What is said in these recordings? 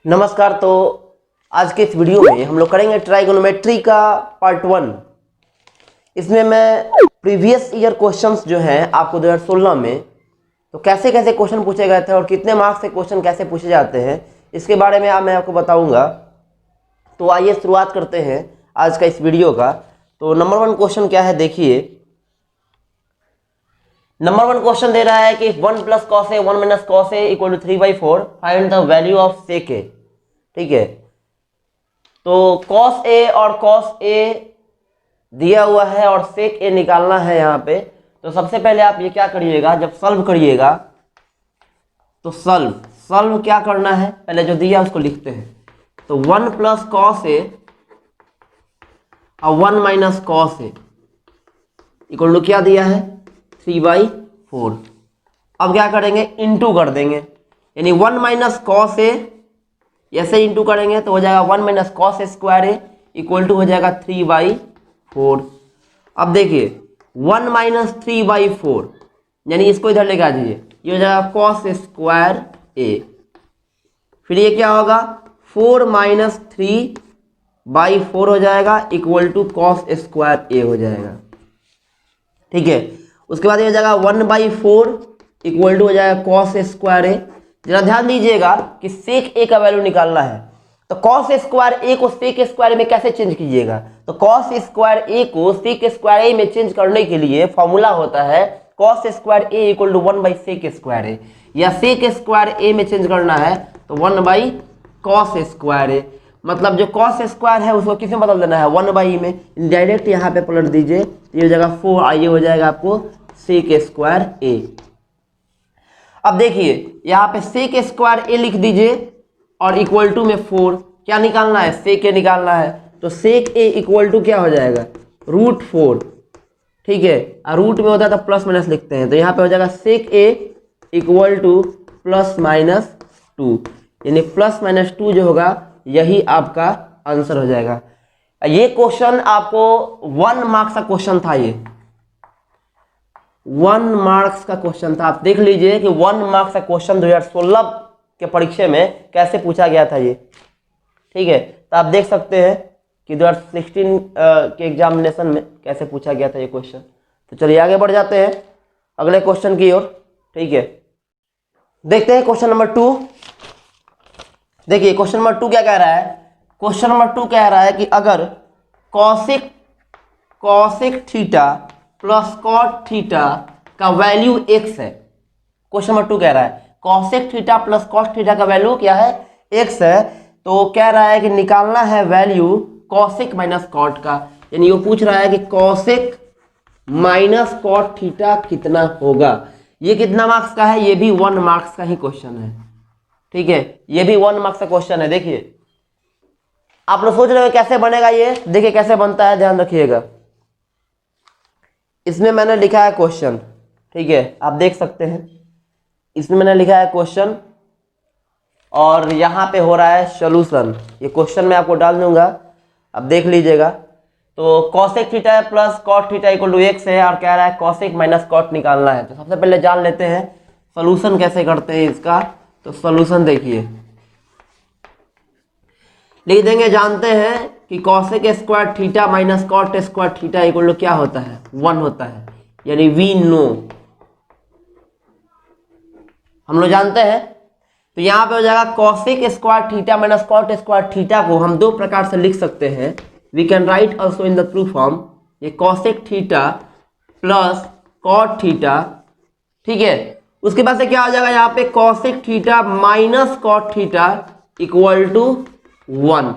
नमस्कार। तो आज के इस वीडियो में हम लोग करेंगे ट्राइगोनोमेट्री का पार्ट 1। इसमें मैं प्रीवियस ईयर क्वेश्चंस जो हैं आपको 2016 में तो कैसे कैसे क्वेश्चन पूछे गए थे और कितने मार्क्स से क्वेश्चन कैसे पूछे जाते हैं इसके बारे में मैं आपको बताऊंगा। तो आइए शुरुआत करते हैं आज का इस वीडियो का। तो नंबर 1 क्वेश्चन क्या है, देखिए। नंबर 1 क्वेश्चन दे रहा है कि 1 + cos A 1 - cos A = 3/4, find the value of sec A। ठीक है, तो cos A और cos A दिया हुआ है और sec A निकालना है यहाँ पे। तो सबसे पहले आप ये क्या करिएगा, जब सॉल्व करिएगा तो सॉल्व क्या करना है, पहले जो दिया उसको लिखते हैं। तो 1 + cos A और 1 - cos A इक्वल टू क्या दिया है, 3/4। अब क्या करेंगे, इंटू कर देंगे, यानी 1 - cos A ऐसे इंटू करेंगे तो हो जाएगा 1 - cos A² इक्वल टू हो जाएगा 3/4। अब देखिए 1 - 3/4 यानी इसको इधर लेके आ जाइए, ये हो जाएगा cos A²। फिर ये क्या होगा, 4 - 3/4 हो जाएगा इक्वल टू cos A² हो जाएगा। ठीक है, उसके बाद ये हो जाएगा 1/4 इक्वल टू हो जाएगा cos A²। जरा ध्यान दीजिएगा कि sec A का वैल्यू निकालना है। तो cos A² को sec A² में कैसे चेंज कीजिएगा, तो cos A² को sec A² में चेंज करने के लिए फॉर्मूला होता है cos A² = 1/sec A²। या sec A² में चेंज करना है तो 1/cos A²। मतलब जो cos A² है उसको किस में बदल देना है, 1/e में। डायरेक्ट यहाँ पे पलट दीजिए, ये हो जाएगा 4, ये हो जाएगा आपको sec A²। अब देखिए यहाँ पे sec A² लिख दीजिए और इक्वल टू में 4। क्या निकालना है, sec A निकालना है। तो sec A इक्वल टू क्या हो जाएगा, √4। ठीक है, और रूट में होता है तो प्लस माइनस लिखते हैं। तो यहाँ पे हो जाएगा sec A इक्वल टू +-2, यानी +-2 जो होगा यही आपका आंसर हो जाएगा। ये क्वेश्चन आपको 1 मार्क्स का क्वेश्चन था, ये 1 मार्क्स का क्वेश्चन था। आप देख लीजिए कि 1 मार्क्स का क्वेश्चन 2016 के परीक्षा में कैसे पूछा गया था ये। ठीक है, तो आप देख सकते हैं कि 2016 के एग्जामिनेशन में कैसे पूछा गया था ये क्वेश्चन। तो चलिए आगे बढ़ जाते हैं अगले क्वेश्चन की ओर। ठीक है, देखते हैं क्वेश्चन नंबर 2। देखिए क्वेश्चन नंबर 2 क्या कह रहा है, क्वेश्चन नंबर 2 कह रहा है कि अगर cosec theta plus cot theta का वैल्यू x है। क्वेश्चन नंबर 2 कह रहा है cosec theta plus cot theta का वैल्यू क्या है, x है। तो कह रहा है कि निकालना है वैल्यू cosec - cot का, यानी वो पूछ रहा है कि cosec - cot थीटा कितना होगा। ये कितना मार्क्स का है, ये भी 1 मार्क्स का ही क्वेश्चन है। ठीक है, ये भी 1 मार्क्स का क्वेश्चन है। देखिए आप लोग सोच रहे हो कैसे बनेगा ये, देखिए कैसे बनता है, ध्यान रखिएगा। इसमें मैंने लिखा है क्वेश्चन, ठीक है, आप देख सकते हैं इसमें मैंने लिखा है क्वेश्चन और यहाँ पे हो रहा है सॉल्यूशन। ये क्वेश्चन मैं आपको डाल दूंगा, आप देख लीजिएगा। तो cosec theta plus cot theta equal to x है और कह रहा है cosec - cot निकालना है। तो सबसे पहले जान लेते हैं सॉल्यूशन कैसे करते हैं इसका। तो सॉल्यूशन देखिए लिख देंगे, जानते हैं कि cosec A² theta minus cot A² theta equal to क्या होता है, 1 होता है, यानी वी नो, हम लोग जानते हैं। तो यहाँ पे हो जाएगा cosec A² theta minus cot A² theta को हम 2 प्रकार से लिख सकते हैं। We can write also in the true form, ये cosec theta plus cot theta. ठीक है, उसके बाद से क्या हो जाएगा, यहाँ पे cosec theta minus cot theta equal to 1।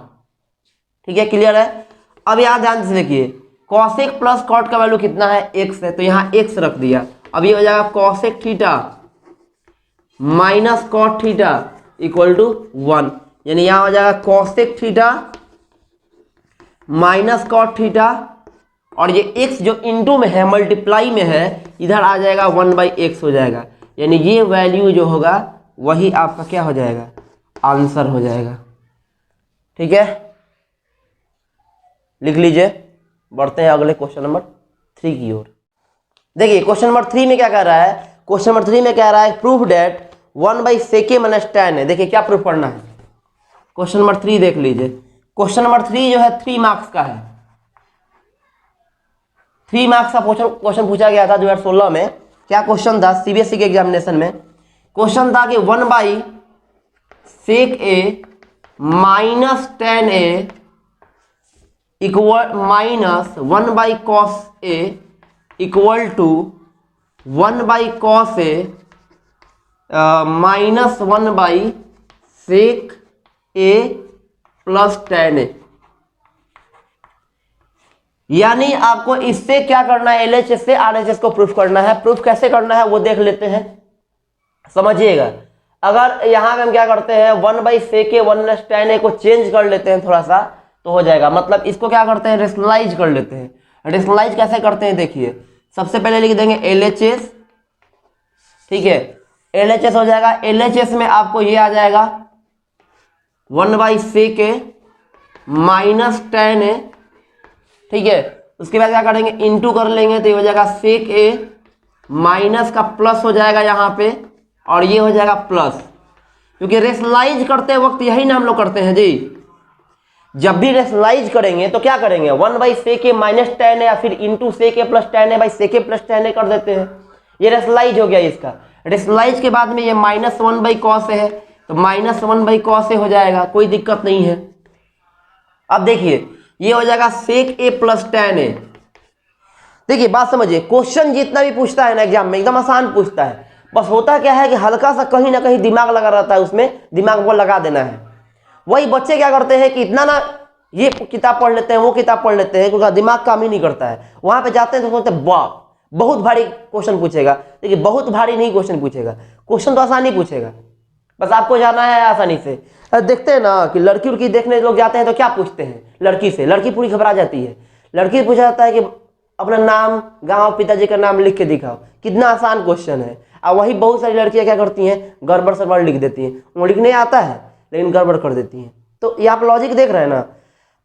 ठीक है, क्लियर है। अब यहाँ ध्यान से देखिए cosec प्लस cot का वैल्यू कितना है, x है, तो यहाँ x रख दिया। अब ये हो जाएगा cosec theta minus cot theta equal to 1, यानी यहाँ हो जाएगा cosec theta minus cot theta और ये x जो इनटू में है, मल्टीप्लाई में है, इधर आ जाएगा 1/x हो जाएगा। यानी ये वैल्यू जो होगा वही आपका क्या हो जाएगा, आंसर हो जाएगा। ठीक है, लिख लीजिए। बढ़ते हैं अगले क्वेश्चन नंबर 3 की ओर। देखिए क्वेश्चन नंबर 3 में क्या कह रहा है, क्वेश्चन नंबर 3 में कह रहा है प्रूफ डेट 1/sec - tan है। देखिए क्या प्रूफ करना है, क्वेश्चन नंबर 3 देख लीजिए। क्वेश्चन नंबर 3 जो है 3 मार्क्स का है। 3 मार्क्स का क्वेश्चन पूछा गया था 2016 में। क्या क्वेश्चन था सीबीएसई के एग्जामिनेशन में? क्वेश्चन था कि 1/sec a minus tan a equal minus 1/cos a equal to 1/cos a minus 1/sec a plus tan a। यानी आपको इससे क्या करना है, एलएचएस से आरएचएस को प्रूफ करना है। प्रूफ कैसे करना है वो देख लेते हैं, समझिएगा। अगर यहां पे हम क्या करते हैं 1/sec a 1 tan a को चेंज कर लेते हैं थोड़ा सा तो हो जाएगा। मतलब इसको क्या करते हैं रेशनलाइज कर लेते हैं। रेशनलाइज कैसे करते हैं देखिए, सबसे पहले लिख देंगे एलएचएस, ठीक है। एलएचएस हो जाएगा, एलएचएस में आपको ये आ जाएगा 1/sec a minus tan a, ठीक है। उसके बाद क्या करेंगे इनटू कर लेंगे तो ये हो जाएगा sec a माइनस का प्लस हो जाएगा यहाँ पे और ये हो जाएगा प्लस, क्योंकि रेशनलाइज करते वक्त यही ना हम लोग करते हैं जी। जब भी रेशनलाइज करेंगे तो क्या करेंगे 1/sec a minus tan a या फिर into sec a plus tan a by sec a plus tan a कर देते हैं। ये रेशनलाइज हो गया इसका। रेशनलाइज के बाद में ये माइनस 1/cos a है तो माइनस 1/cos a हो जाएगा, कोई दिक्कत नहीं है। अब देखिए ये हो जाएगा sec a plus tan a। देखिए बात समझिए, क्वेश्चन जितना भी पूछता है ना एग्जाम में एकदम आसान पूछता है, बस होता क्या है कि हल्का सा कहीं ना कहीं दिमाग लगा रहता है, उसमें दिमाग को लगा देना है। वही बच्चे क्या करते हैं कि इतना ना ये किताब पढ़ लेते हैं वो किताब पढ़ लेते हैं, क्योंकि दिमाग काम ही नहीं करता है। वहां पे जाते हैं तो सोचते हैं वाह बहुत भारी क्वेश्चन पूछेगा, लेकिन बहुत भारी नहीं क्वेश्चन पूछेगा, क्वेश्चन तो आसानी पूछेगा, बस आपको जाना है आसानी से। देखते हैं ना कि लड़की उड़की देखने लोग जाते हैं तो क्या पूछते हैं लड़की से, लड़की पूरी घबरा जाती है। लड़की पूछा जाता है कि अपना नाम गांव पिताजी का नाम लिख के दिखाओ, कितना आसान क्वेश्चन है। और वही बहुत सारी लड़कियां क्या करती हैं गड़बड़ सड़बड़ लिख देती हैं, वो लिखने आता है लेकिन गड़बड़ कर देती हैं। तो ये आप लॉजिक देख रहे हैं ना,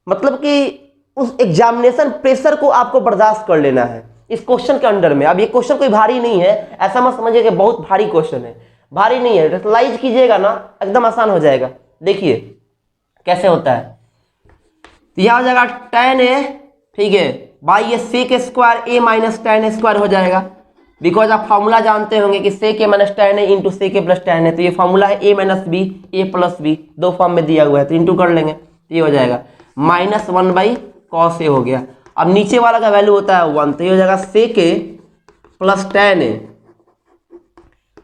मतलब कि उस एग्जामिनेशन प्रेशर को आपको बर्दाश्त कर लेना है इस क्वेश्चन के अंडर में। अब ये क्वेश्चन कोई भारी नहीं है, ऐसा मत समझिए कि बहुत भारी क्वेश्चन है, भारी नहीं है। रेशनलाइज कीजिएगा ना एकदम आसान हो जाएगा। देखिए कैसे होता है, तो यह हो जाएगा tan a, ठीक है, बाई ये sec square a minus tan a square हो जाएगा। बिकॉज आप फॉर्मूला जानते होंगे कि sec a minus tan a into sec a plus tan a, तो ये फॉर्मूला है a minus b a plus b, दो फॉर्म में दिया हुआ है तो इंटू कर लेंगे तो ये हो जाएगा माइनस 1/cos a हो गया। अब नीचे वाला का वैल्यू होता है 1, तो ये हो जाएगा sec a plus tan a।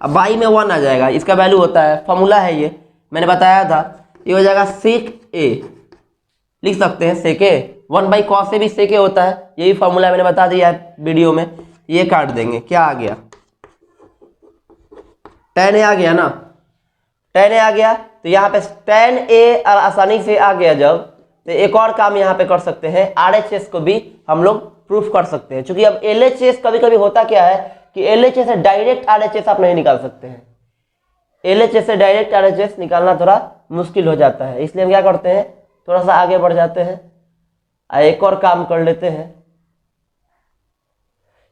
अब बाई में 1 आ जाएगा, इसका वैल्यू होता है, फॉर्मूला है ये मैंने बताया था, ये हो जाएगा sec a, लिख सकते हैं sec a 1/cos a भी sec a होता है, यही फॉर्मूला मैंने बता दिया है वीडियो में। ये काट देंगे, क्या आ गया tan a आ गया ना, tan a आ गया, तो यहाँ पे tan a आसानी से आ गया जब, तो एक और काम यहाँ पे कर सकते हैं, RHS को भी हम लोग प्रूफ कर सकते हैं। क्योंकि अब LHS कभी कभी होता क्या है कि LHS से डायरेक्ट RHS आप नहीं निकाल सकते हैं, LHS से डायरेक्ट RHS निकालना थोड़ा मुश्किल हो जाता है, इसलिए हम क्या करते हैं थोड़ा सा आगे बढ़ जाते हैं, एक और काम कर लेते हैं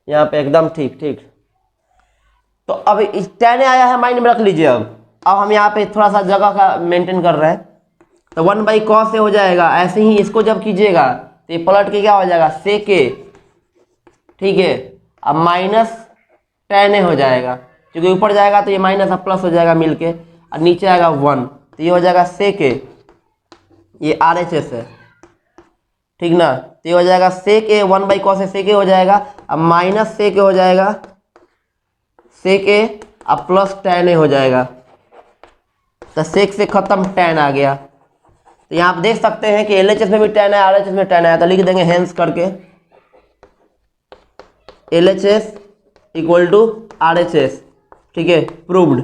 यहाँ पे एकदम ठीक ठीक। तो अब tan आया है माइंड में रख लीजिए। अब हम यहाँ पे थोड़ा सा जगह का मेंटेन कर रहे हैं, तो 1/cos a हो जाएगा। ऐसे ही इसको जब कीजिएगा तो ये पलट के क्या हो जाएगा sec a, ठीक है। अब माइनस tan a हो जाएगा, क्योंकि ऊपर जाएगा तो ये माइनस अब प्लस हो जाएगा मिलके, और नीचे आएगा 1, तो ये हो जाएगा sec a, ये RHS है, ठीक ना। तो ये हो जाएगा sec a 1/cos a sec a हो जाएगा, अब माइनस sec a हो जाएगा sec a, अब प्लस tan a हो जाएगा, तो sec से खत्म tan आ गया। तो यहाँ आप देख सकते हैं कि LHS में भी tan है RHS में tan आया, तो लिख देंगे हेंस करके LHS इक्वल टू RHS, ठीक है। प्रूव्ड,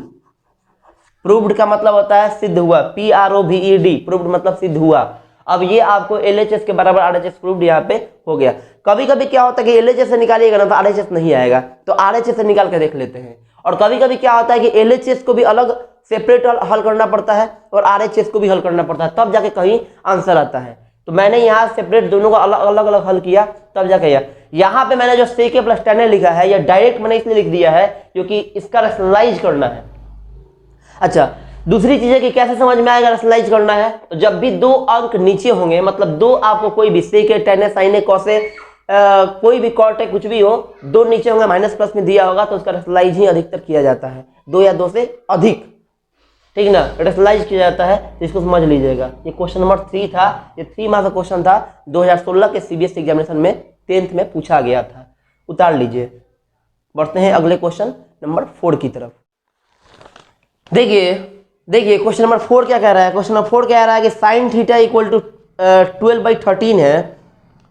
प्रूव्ड का मतलब होता है सिद्ध हुआ, PROVED, प्रूव्ड मतलब सिद्ध हुआ। अब ये आपको LHS के बराबर RHS प्रूव्ड यहाँ पे हो गया। कभी कभी क्या होता है कि LHS से निकालिएगा ना तो RHS नहीं आएगा, तो RHS से निकाल के देख लेते हैं। और कभी कभी क्या होता है कि LHS को भी अलग सेपरेट हल करना पड़ता है और RHS को भी हल करना पड़ता है, तब जाके कहीं आंसर आता है। तो मैंने यहाँ सेपरेट दोनों को अलग अलग हल किया, तब जाके यहाँ पे मैंने जो sec a plus tan a लिखा है, यह डायरेक्ट मैंने इसलिए लिख दिया है क्योंकि इसका रेशनलाइज करना है। अच्छा, दूसरी चीज है कि कैसे समझ में आएगा रैशनलाइज करना है, तो जब भी दो अंक नीचे होंगे, मतलब दो आपको कोई भी सेक है, टेन है, साइन है, कॉस है, कोई भी कॉट है, कुछ भी हो, दो नीचे होंगे, माइनस प्लस में दिया होगा तो उसका रैशनलाइज ही अधिकतर किया जाता है, दो या दो से अधिक, ठीक ना, रैशनलाइज किया जाता है, तो इसको समझ लीजिएगा। ये क्वेश्चन नंबर 3 था, ये 3 मार्क्स का क्वेश्चन था, 2016 के सीबीएसई एग्जामिनेशन में 10th में पूछा गया था, उतार लीजिए। बढ़ते हैं अगले क्वेश्चन नंबर 4 की तरफ। देखिए क्वेश्चन नंबर 4 क्या कह रहा है। क्वेश्चन नंबर 4 कह रहा है कि साइन थीटा इक्वल टू 12/13 है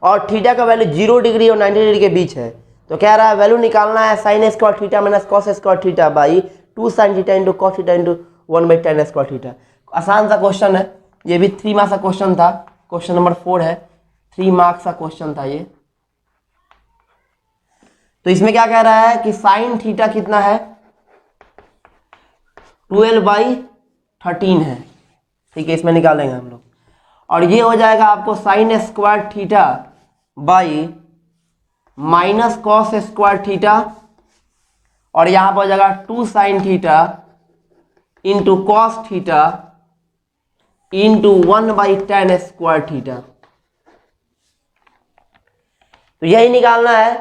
और थीटा का वैल्यू 0 डिग्री और 90 डिग्री के बीच है। तो कह रहा है वैल्यू निकालना है sign square theta minus cos square theta by 2 sine theta into cos theta into 1/tan square theta. आसान सा क्वेश्चन है, ये भी 3 मार्क्स का क्वेश्चन था। क्वेश्चन नंबर 4 है, 3 मार्क्स का क्वेश्चन था ये। तो इसमें क्या कह रहा है कि साइन थीटा कितना है, 12/13 है, ठीक है, इसमें निकालेंगे हम लोग। और ये हो जाएगा आपको sign square theta by minus cos square theta, और यहां पर हो जाएगा 2 sine theta into cos theta into 1/tan square theta. तो यही निकालना है।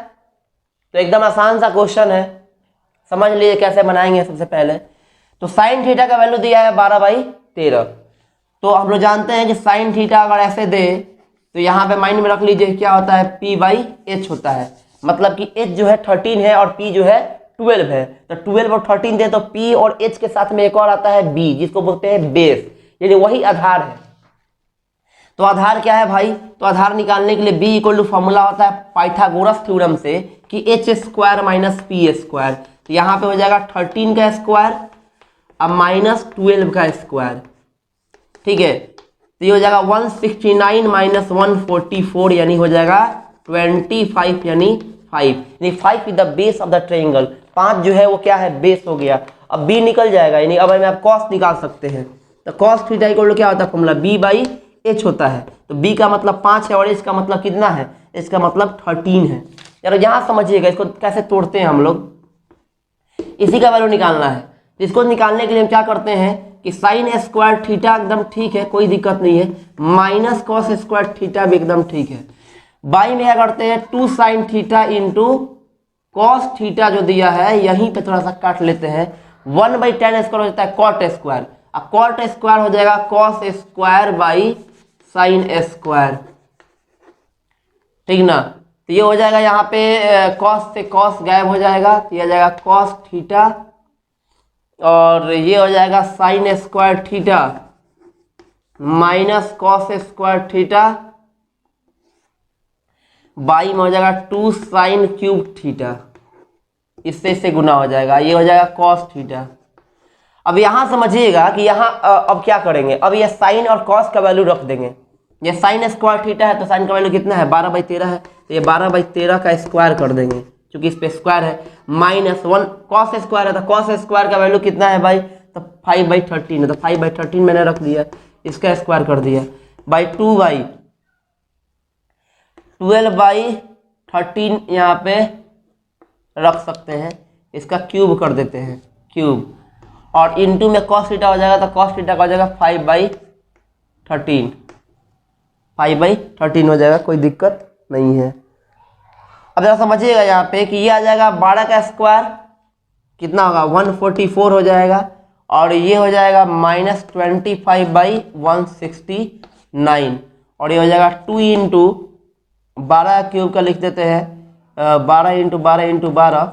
तो एकदम आसान सा क्वेश्चन है, समझ लीजिए कैसे बनाएंगे। सबसे पहले तो साइन थीटा का वैल्यू दिया है 12/13। तो हम लोग जानते हैं कि साइन थीटा अगर ऐसे दे तो यहाँ पे माइंड में रख लीजिए क्या होता है, p/h होता है। मतलब कि h जो है 13 है और p जो है 12 है। तो 12 और 13 दे तो p और h के साथ में एक और आता है b, जिसको बोलते हैं बेस, यानी वही आधार है। तो आधार क्या है भाई, तो आधार निकालने के लिए b इक्वल टू फॉर्मूला होता है पाइथागोरस थ्योरम से कि h square minus P square. तो यहाँ पे हो जाएगा 13 का स्क्वायर अब माइनस 12 का स्क्वायर, ठीक है। तो ये हो जाएगा 169 माइनस 144, यानी हो जाएगा 25, यानी 5 is the base of the triangle. 5 जो है वो क्या है, बेस हो गया। अब b निकल जाएगा, यानी अब हम कॉस निकाल सकते हैं। तो कॉस थीटा इक्वल टू क्या होता है फॉर्मूला, b/h होता है। तो b का मतलब 5 है और h का मतलब कितना है, इसका मतलब 13 है। यार यहाँ समझिएगा इसको कैसे तोड़ते हैं हम लोग, इसी का वैल्यू निकालना है। इसको निकालने के लिए हम क्या करते हैं कि साइन स्क्वायर थीटा एकदम ठीक है, कोई दिक्कत नहीं है, माइनस कॉस स्क्वायर थीटा भी एकदम ठीक है। बाई में क्या करते हैं 2 sine theta into cos theta जो दिया है यहीं पे थोड़ा सा काट लेते हैं, 1/tan स्क्वायर हो जाता है कॉट स्क्वायर, अब कॉट स्क्वायर हो जाएगा cos square by sine square, ठीक ना। तो ये हो जाएगा यहाँ पे कॉस से कॉस गायब हो जाएगा, तो ये आ जाएगा कॉस थीटा और ये हो जाएगा sign square theta minus cos square theta by में हो जाएगा 2 साइन क्यूब थीटा, इससे गुना हो जाएगा, ये हो जाएगा कॉस थीटा। अब यहां समझिएगा कि यहां अब क्या करेंगे, अब ये साइन और कॉस का वैल्यू रख देंगे। ये साइन स्क्वायर थीटा है तो साइन का वैल्यू कितना है 12/13 है, तो ये 12/13 का स्क्वायर कर देंगे क्योंकि इस पे स्क्वायर है, माइनस 1 कॉस स्क्वायर है तो कॉस स्क्वायर का वैल्यू कितना है भाई, तो 5/13 है, तो 5/13 मैंने रख दिया, इसका स्क्वायर कर दिया बाई 2/12/13 यहाँ पे रख सकते हैं, इसका क्यूब कर देते हैं, क्यूब, और इनटू में कॉस थीटा हो जाएगा, तो कॉस थीटा का हो जाएगा 5/13, 5/13 हो जाएगा, कोई दिक्कत नहीं है। अब जरा समझिएगा यहाँ पे कि ये आ जाएगा 12 का स्क्वायर कितना होगा 144 हो जाएगा, और ये हो जाएगा माइनस 25/169, और ये हो जाएगा 2 इंटू 12 क्यूब का लिख देते हैं 12 इंटू 12 इंटू 12,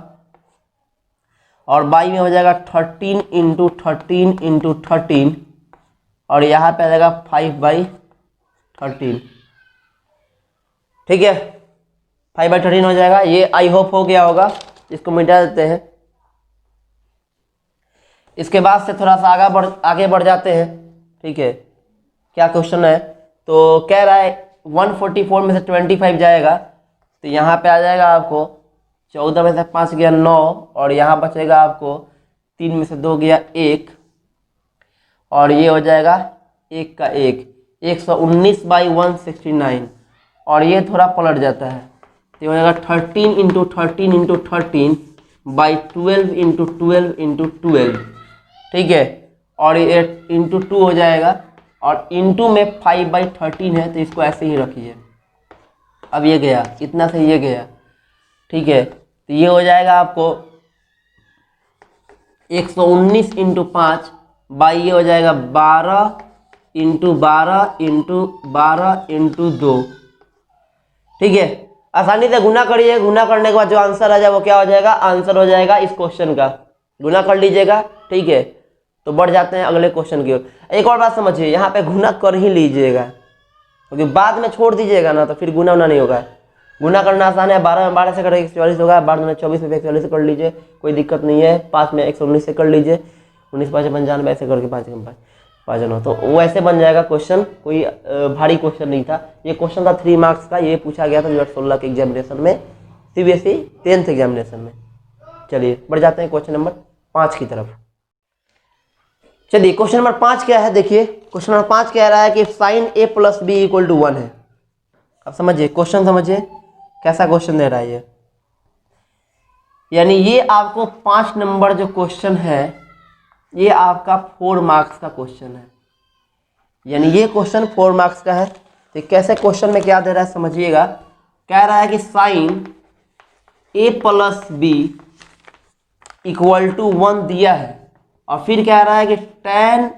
और बाई में हो जाएगा 13 इंटू 13 इंटू 13, और यहाँ पे आ जाएगा 5/13, ठीक है, 5/13 हो जाएगा। ये आई होप हो गया होगा, इसको मिटा देते हैं। इसके बाद से थोड़ा सा आगे बढ़ जाते हैं, ठीक है। क्या क्वेश्चन है, तो कह रहा है 144 में से 25 जाएगा, तो यहाँ पे आ जाएगा आपको 14 में से 5 गया 9, और यहाँ बचेगा आपको 3 में से 2 गया 1, और ये हो जाएगा 1 का 1, 119/169, और ये थोड़ा पलट जाता है, तो हो जाएगा 13 into 13 into 13 by 12 into 12 into 12, ठीक है। और ये इंटू 2 हो जाएगा और इंटू में 5/13 है, तो इसको ऐसे ही रखिए। अब ये गया, इतना से ये गया, ठीक है। तो ये हो जाएगा आपको 119 इंटू 5 बाई ये हो जाएगा 12 इंटू 12 इंटू 12 इंटू 2, ठीक है। आसानी से गुना करिए, गुना करने के बाद जो आंसर आ जाए वो क्या हो जाएगा, आंसर हो जाएगा इस क्वेश्चन का। गुना कर लीजिएगा, ठीक है। तो बढ़ जाते हैं अगले क्वेश्चन की ओर। एक और बात समझिए, यहाँ पे गुना कर ही लीजिएगा, क्योंकि बाद में छोड़ दीजिएगा ना तो फिर गुना नहीं होगा। गुना करना आसान है, 12 में 12 से करेंगे 144 होगा, 12 में 24 में 144 से कर लीजिए, कोई दिक्कत नहीं है। 5 में 119 से कर लीजिए, 19 5 95 ऐसे करके 5 9, तो वैसे बन जाएगा क्वेश्चन। कोई भारी क्वेश्चन नहीं था, ये क्वेश्चन था 3 मार्क्स का, ये पूछा गया था 2016 के एग्जामिनेशन में, CBSE 10th एग्जामिनेशन में। चलिए बढ़ जाते हैं क्वेश्चन नंबर 5 की तरफ। चलिए क्वेश्चन नंबर 5 क्या है, देखिए क्वेश्चन नंबर 5 कह रहा है कि sine A plus B equal to 1 है। अब समझिए क्वेश्चन, समझिए कैसा क्वेश्चन दे रहा है ये। यानी ये आपको 5 नंबर जो क्वेश्चन है ये आपका 4 मार्क्स का क्वेश्चन है, यानी ये क्वेश्चन 4 मार्क्स का है। तो कैसे क्वेश्चन में क्या दे रहा है समझिएगा। कह रहा है कि sine A plus B equal to 1 दिया है, और फिर कह रहा है कि tan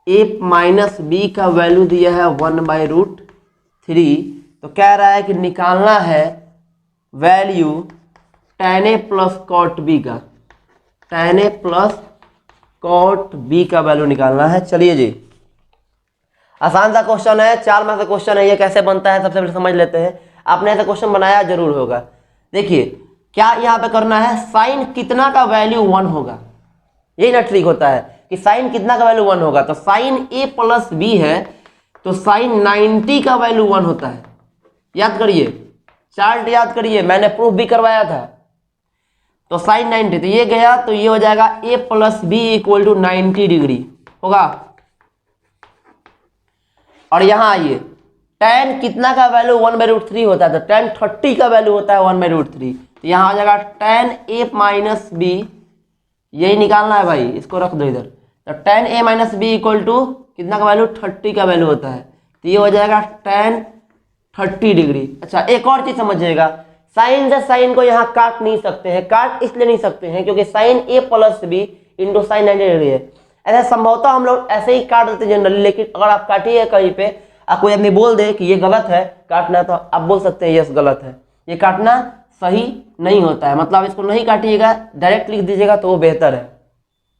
A माइनस B का वैल्यू दिया है 1/√3। तो कह रहा है कि निकालना है value tan A plus cot B का, tan A plus cot B का वैल्यू निकालना है। चलिए जी, आसान सा क्वेश्चन है, 4 मार्क्स का क्वेश्चन है। ये कैसे बनता है सबसे पहले समझ लेते हैं। आपने ऐसा क्वेश्चन बनाया जरूर होगा। देखिए क्या यहाँ पे करना है, साइन कितना का वैल्यू 1 होगा, यही ना ट्रिक होता है कि साइन कितना का वैल्यू 1 होगा। तो साइन A प्लस B है तो साइन 90 का वैल्यू 1 होता है। याद करिए, चार्ट याद करिए, मैंने प्रूफ भी करवाया था। तो साइन 90, तो ये गया, तो ये हो जाएगा A plus B equal to 90 degree होगा। और यहां आइए, tan कितना का वैल्यू 1/√3 होता है, तो tan 30 का वैल्यू होता है 1/√3। तो यहां आ जाएगा tan A माइनस B, यही निकालना है भाई, इसको रख दो इधर। तो tan A minus B equal to कितना का वैल्यू, 30 का वैल्यू होता है। तो ये हो जाएगा tan 30 डिग्री। अच्छा एक और चीज समझिएगा, साइन से साइन को यहाँ काट नहीं सकते हैं। काट इसलिए नहीं सकते हैं क्योंकि sine A plus B into sine 90 degree है। ऐसा संभवतः हम लोग ऐसे ही काट देते जनरली, लेकिन अगर आप काटिए कहीं पे, आप कोई आदमी बोल दे कि ये गलत है काटना, तो आप बोल सकते हैं यस गलत है, ये काटना सही नहीं होता है। मतलब इसको नहीं काटिएगा, डायरेक्ट लिख दीजिएगा तो वो बेहतर है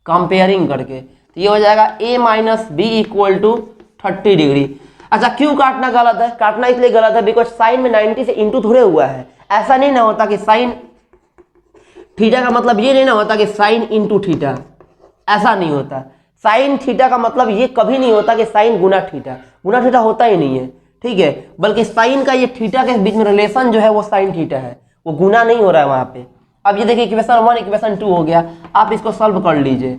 कंपेयरिंग करके। तो ये हो जाएगा A minus B equal to 30 degree. अच्छा क्यों काटना गलत है, काटना इसलिए गलत है बिकॉज साइन में 90 से इंटू थोड़े हुआ है। ऐसा नहीं ना होता कि साइन थीटा का मतलब ये नहीं ना होता कि साइन इंटू थीटा, ऐसा नहीं होता। साइन थीटा का मतलब ये कभी नहीं होता कि साइन गुना थीटा, गुना थीटा होता ही नहीं है, ठीक है। बल्कि साइन का ये थीटा के बीच में रिलेशन जो है वो साइन थीटा है, वो गुना नहीं हो रहा है वहां पे। अब ये देखिए इक्वेशन 1 इक्वेशन 2 हो गया, आप इसको सॉल्व कर लीजिए।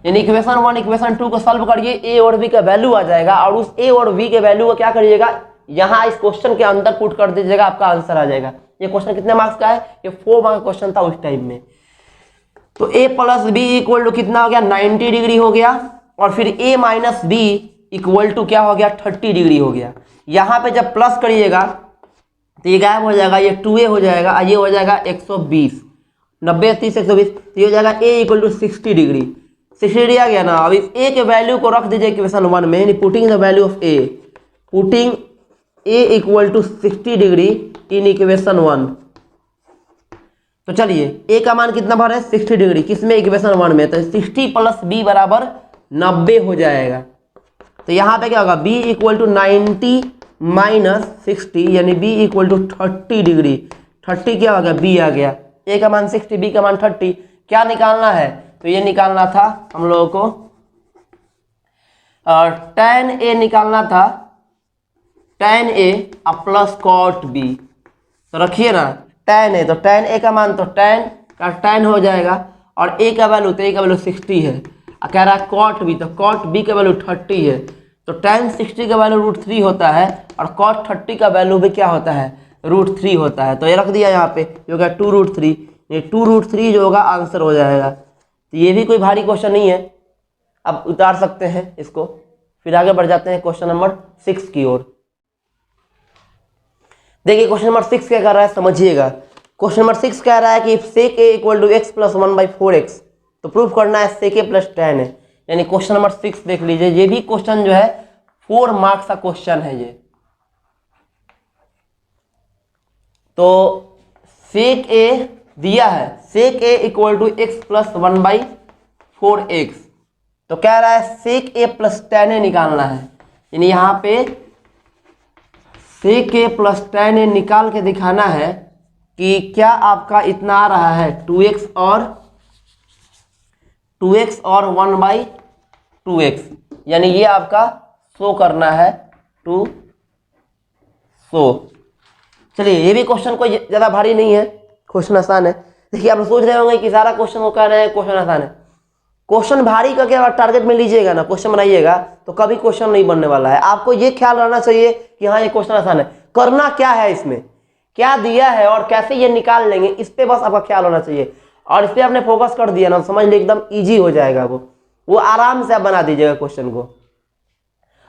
यानी इक्वेशन 1 इक्वेशन 2 को सॉल्व करिए, ए और बी का वैल्यू आ जाएगा, और उस ए और बी के वैल्यू को क्या करिएगा, यहाँ इस क्वेश्चन के अंदर पुट कर दीजिएगा, आपका आंसर आ जाएगा। ये क्वेश्चन कितने मार्क्स का है, ये 4 मार्क्स का क्वेश्चन था उस टाइम में। तो a plus B equal to कितना हो गया, 90 डिग्री हो गया, और फिर a minus B equal to क्या हो गया, 30 डिग्री हो गया। यहाँ पे जब प्लस करिएगा तो ये गायब हो जाएगा, ये 2a हो जाएगा, ये हो जाएगा 120, 90 30 120, तो ये हो जाएगा a equal to 60 degree. 60 degree आ गया ना। अब इस a के वैल्यू को रख दीजिए इक्वेशन 1 में, putting the value of a, putting a equal to 60 degree in equation 1। तो चलिए a का मान कितना भर है, 60 डिग्री, किसमें, इक्वेशन 1 में। तो 60 प्लस b बराबर 90 हो जाएगा। तो यहाँ पे क्या होगा, b इक्वल टू 90 माइनस 60, यानी b इक्वल टू 30 डिग्री। 30 क्या हो गया, b आ गया, a का मान 60 b का मान 30। क्या निकालना है, तो ये निकालना था हम लोगों को tan a निकालना था, tan a plus cot b। तो रखिए ना tan a, तो tan a का मान तो tan का tan हो जाएगा, और a का वैल्यू, तो a का वैल्यू 60 है। कह रहा है cot b, तो cot b का वैल्यू 30 है। तो tan 60 का वैल्यू √3 होता है, और cot 30 का वैल्यू भी क्या होता है, √3 होता है। तो ये रख दिया यहाँ पे, जो होगा 2√3, ये 2√3 जो होगा आंसर हो जाएगा। तो ये भी कोई भारी क्वेश्चन नहीं है, अब उतार सकते हैं इसको। फिर आगे बढ़ जाते हैं क्वेश्चन नंबर 6 की ओर। देखिए क्वेश्चन नंबर 6 क्या कर रहा है, समझिएगा। क्वेश्चन नंबर 6 कह रहा है कि sec A equal to x plus 1/4x, तो प्रूफ करना है सेक ए प्लस tan है। यानी क्वेश्चन नंबर 6 देख लीजिए, ये भी क्वेश्चन जो है 4 मार्क्स का क्वेश्चन है ये। तो सेक ए दिया है, sec A equal to x plus 1/4x, तो कह रहा है सेक ए प्लस tan ए निकालना है। यानी यहाँ पे सेक ए प्लस tan ए निकाल के दिखाना है कि क्या आपका इतना आ रहा है 2x और 1/2x, यानी ये आपका शो करना है टू शो। चलिए ये भी क्वेश्चन कोई ज़्यादा भारी नहीं है, क्वेश्चन आसान है। देखिए आप सोच रहे होंगे कि सारा क्वेश्चन को कह रहे हैं क्वेश्चन आसान है। क्वेश्चन भारी करके अगर टारगेट में लीजिएगा ना, क्वेश्चन बनाइएगा, तो कभी क्वेश्चन नहीं बनने वाला है। आपको ये ख्याल रहना चाहिए कि हाँ ये क्वेश्चन आसान है, करना क्या है, इसमें क्या दिया है और कैसे ये निकाल लेंगे, इस पे बस आपका ख्याल होना चाहिए। और इस पर आपने फोकस कर दिया ना, समझ लीजिए एकदम ईजी हो जाएगा, वो आराम से आप बना दीजिएगा क्वेश्चन को।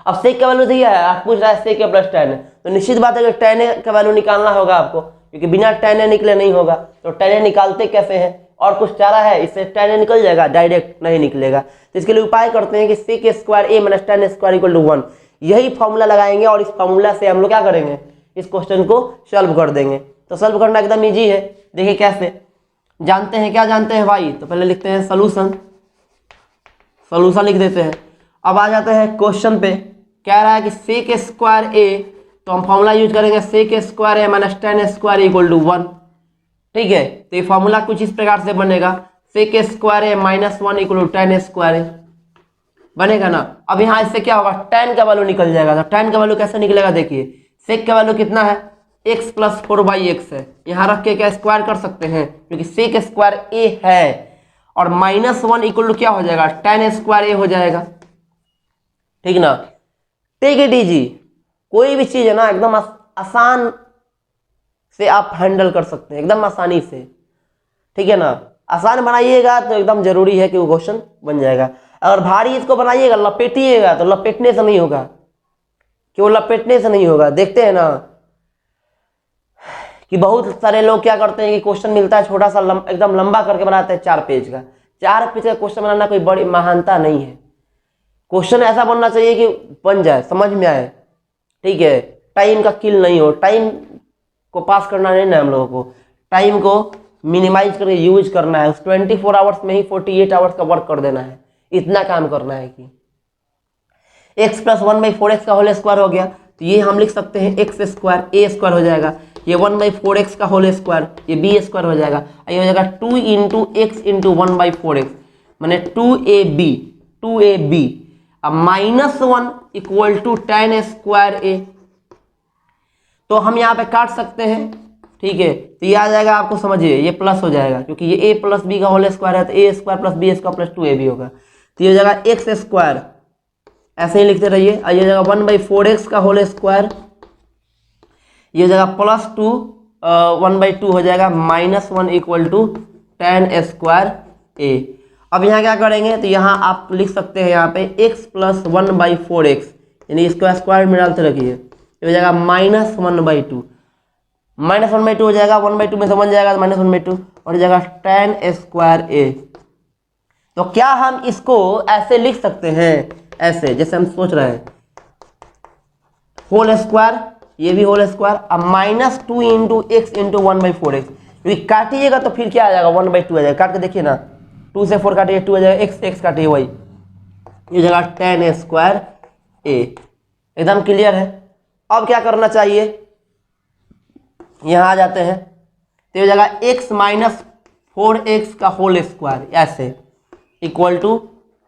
अब सेक का वैल्यू दिया है, आप पूछ रहा है सेक ए प्लस tan है, तो निश्चित बात है कि tan ए का वैल्यू निकालना होगा आपको, क्योंकि बिना tan ए निकले नहीं होगा। तो tan ए निकालते कैसे हैं, और कुछ चारा है, इससे tan ए निकल जाएगा, डायरेक्ट नहीं निकलेगा। तो इसके लिए उपाय करते हैं कि sec A square A minus tan A square equal to 1, यही फॉर्मूला लगाएंगे और इस फॉर्मूला से हम लोग क्या करेंगे, इस क्वेश्चन को सॉल्व कर देंगे। तो सॉल्व करना एकदम ईजी है। देखिए कैसे जानते हैं, क्या जानते हैं भाई, तो पहले लिखते हैं सॉल्यूशन लिख देते हैं। अब आ जाते हैं क्वेश्चन पे, कह रहा है कि सेक ए स्क्वायर ए, तो हम फॉर्मूला यूज करेंगे sec A square A minus tan A square equal to 1। ठीक है, तो ये फॉर्मूला कुछ इस प्रकार से बनेगा, sec A square A minus 1 equal to tan A square A बनेगा ना। अब यहाँ इससे क्या होगा, tan का वैल्यू निकल जाएगा। तो tan का वैल्यू कैसे निकलेगा, देखिए सेक का वैल्यू कितना है, x प्लस 4/x है, यहाँ रख के क्या स्क्वायर कर सकते हैं, क्योंकि सेक स्क्वायर a है, और -1 इक्वल टू क्या हो जाएगा, tan स्क्वायर a हो जाएगा। ठीक ना, टेक इट इजी, कोई भी चीज है ना एकदम आसान से आप हैंडल कर सकते हैं, एकदम आसानी से। ठीक है ना, आसान बनाइएगा तो एकदम जरूरी है कि वो क्वेश्चन बन जाएगा। अगर भारी इसको बनाइएगा, लपेटिएगा, तो लपेटने से नहीं होगा, कि वो लपेटने से नहीं होगा। देखते हैं ना कि बहुत सारे लोग क्या करते हैं कि क्वेश्चन मिलता है छोटा सा, एकदम लंबा करके बनाते हैं 4 पेज का। 4 पेज का क्वेश्चन बनाना कोई बड़ी महानता नहीं है। क्वेश्चन ऐसा बनना चाहिए कि बन जाए, समझ में आए। ठीक है, टाइम का किल नहीं हो, टाइम को पास करना नहीं ना, हम लोगों को टाइम को मिनिमाइज करके यूज करना है। उस 24 आवर्स में ही 48 आवर्स का वर्क कर देना है, इतना काम करना है कि x प्लस 1/4x का होल स्क्वायर हो गया, तो ये हम लिख सकते हैं x स्क्वायर a स्क्वायर हो जाएगा, ये 1/4x का होल स्क्वायर, ये b स्क्वायर हो जाएगा, ये हो जाएगा 2 इंटू एक्स इंटू 1/4x, मैंने 2ab। अब -1 equal to tan square a, तो हम यहाँ पे काट सकते हैं। ठीक है, तो ये आ जाएगा, आपको समझिए ये प्लस हो जाएगा, क्योंकि ये a प्लस बी का होल स्क्वायर है, तो a square plus b square plus 2ab होगा। तो ये हो जाएगा x स्क्वायर, ऐसे ही लिखते रहिए। ये हो जाएगा 1/4x का होल स्क्वायर, ये हो जाएगा प्लस 1/2 हो जाएगा, -1 equal to tan square a। अब यहाँ क्या करेंगे, तो यहाँ आप लिख सकते हैं यहाँ पे x प्लस 1/4x, यानी इसको स्क्वायर में डालते रखिए, ये हो जाएगा -1/2, -1/2 हो जाएगा, 1/2 में समझ जाएगा, -1/2 और हो जाएगा tan स्क्वायर a। तो क्या हम इसको ऐसे लिख सकते हैं, ऐसे जैसे हम सोच रहे हैं, होल स्क्वायर, ये भी होल स्क्वायर, अब -2 इंटू एक्स इंटू 1/4x, क्योंकि काटिएगा तो फिर क्या आ जाएगा, 1/2 आ जाएगा। काट के देखिए ना, 2 से 4 काटिए 2 आ जाएगा, x काटिए वही, ये जगह tan स्क्वायर a। एकदम क्लियर है। अब क्या करना चाहिए, यहाँ आ जाते हैं, तो ये जगह x माइनस 4x का होल स्क्वायर ऐसे equal to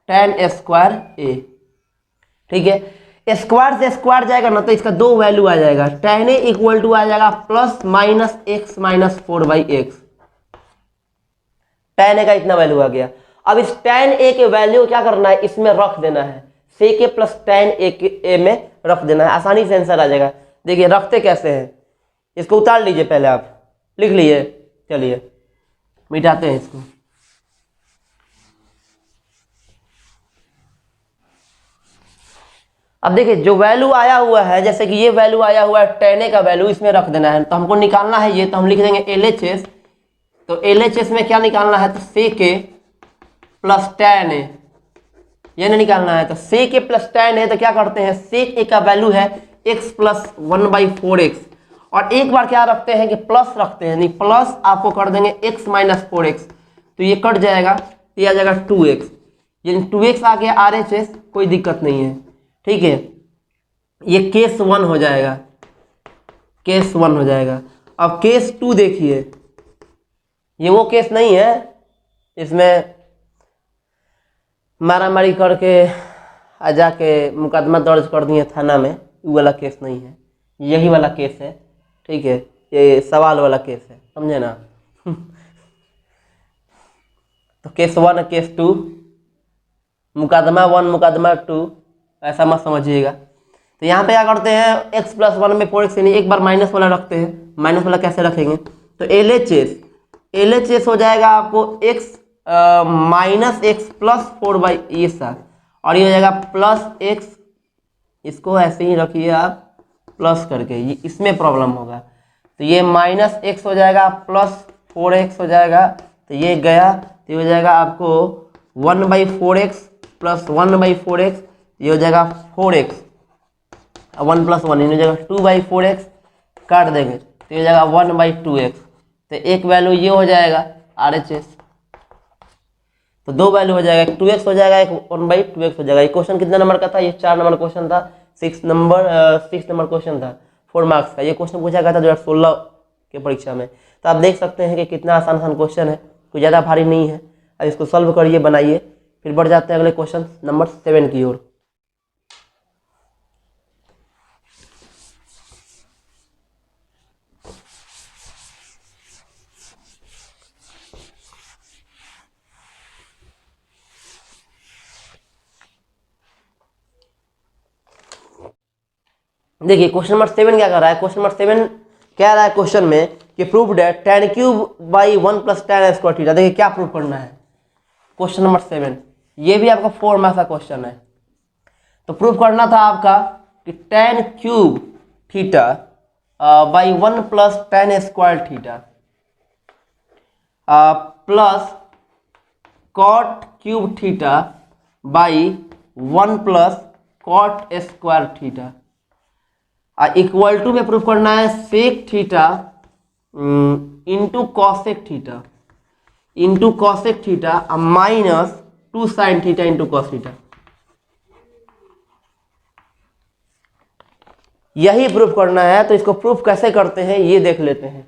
tan square a। ठीक है, स्क्वायर से स्क्वायर जाएगा ना, तो इसका 2 वैल्यू आ जाएगा, tan a इक्वल टू आ जाएगा plus minus x minus 4/x, tan a का इतना वैल्यू आ गया। अब इस tan a के वैल्यू क्या करना है, इसमें रख देना है, sec a plus tan a में रख देना है, आसानी से आंसर आ जाएगा। देखिए रखते कैसे हैं, इसको उतार लीजिए, पहले आप लिख लीजिए, चलिए मिटाते हैं इसको। अब देखिए जो वैल्यू आया हुआ है, जैसे कि ये वैल्यू आया हुआ है tan a का वैल्यू इसमें रख देना है, तो हमको निकालना है ये, तो हम लिख देंगे LHS। तो LHS में क्या निकालना है, तो sec a plus tan a, ये नहीं निकालना है। तो sec a plus tan a, तो क्या करते हैं, sec a का वैल्यू है x प्लस 1/4x, और एक बार क्या रखते हैं कि प्लस रखते हैं, नहीं प्लस आपको कर देंगे x माइनस 4x, तो ये कट जाएगा, तो ये आ जाएगा 2x, यानी 2x आ गया RHS, कोई दिक्कत नहीं है, ठीक है। ये केस 1 हो जाएगा, केस 1 हो जाएगा। अब केस 2 देखिए, ये वो केस नहीं है इसमें मारामारी करके जाके मुकदमा दर्ज कर दिए थाना में, वो वाला केस नहीं है, यही वाला केस है, ठीक है, ये सवाल वाला केस है, समझे ना। तो केस 1 केस 2, मुकदमा 1 मुकदमा 2, ऐसा मत समझिएगा। तो यहाँ पे क्या करते हैं, x प्लस 1/4x, यानी एक बार माइनस वाला रखते हैं। माइनस वाला कैसे रखेंगे, तो LHS हो जाएगा आपको x माइनस x प्लस 4 ये सा, और ये हो जाएगा प्लस x, इसको ऐसे ही रखिए आप प्लस करके, ये इसमें प्रॉब्लम होगा। तो ये माइनस x हो जाएगा प्लस 4x हो जाएगा, तो ये गया, तो ये हो जाएगा आपको 1/4x प्लस 1/4x, ये हो जाएगा 4x, 1 प्लस 1 हो जाएगा 2/4x, काट देंगे तो ये हो जाएगा 1/2x। तो एक वैल्यू ये हो जाएगा RHS, तो दो वैल्यू हो जाएगा, एक 2x हो जाएगा, एक 1/2x हो जाएगा। ये क्वेश्चन कितना नंबर का था, ये 4 नंबर क्वेश्चन था, 6 नंबर क्वेश्चन था, 4 मार्क्स का। ये क्वेश्चन पूछा गया था 2016 के परीक्षा में। तो आप देख सकते हैं कि कितना आसान आसान क्वेश्चन है, कोई ज़्यादा भारी नहीं है। अब इसको सॉल्व करिए, बनाइए, फिर बढ़ जाते हैं अगले क्वेश्चन नंबर 7 की ओर। देखिए क्वेश्चन नंबर 7 क्या कर रहा है, क्वेश्चन नंबर 7 कह रहा है क्वेश्चन में कि prove that tan cube by 1 plus tan square theta. देखिए क्या प्रूव करना है, क्वेश्चन नंबर 7, ये भी आपका 4 मार्क्स का क्वेश्चन है। तो प्रूव करना था आपका कि tan cube theta by 1 plus tan square theta plus cot cube theta by 1 plus cot square theta equal to में प्रूफ करना है sec theta into cosec theta minus 2 sine theta into cos theta. यही proof करना है। तो इसको proof कैसे करते हैं ये देख लेते हैं।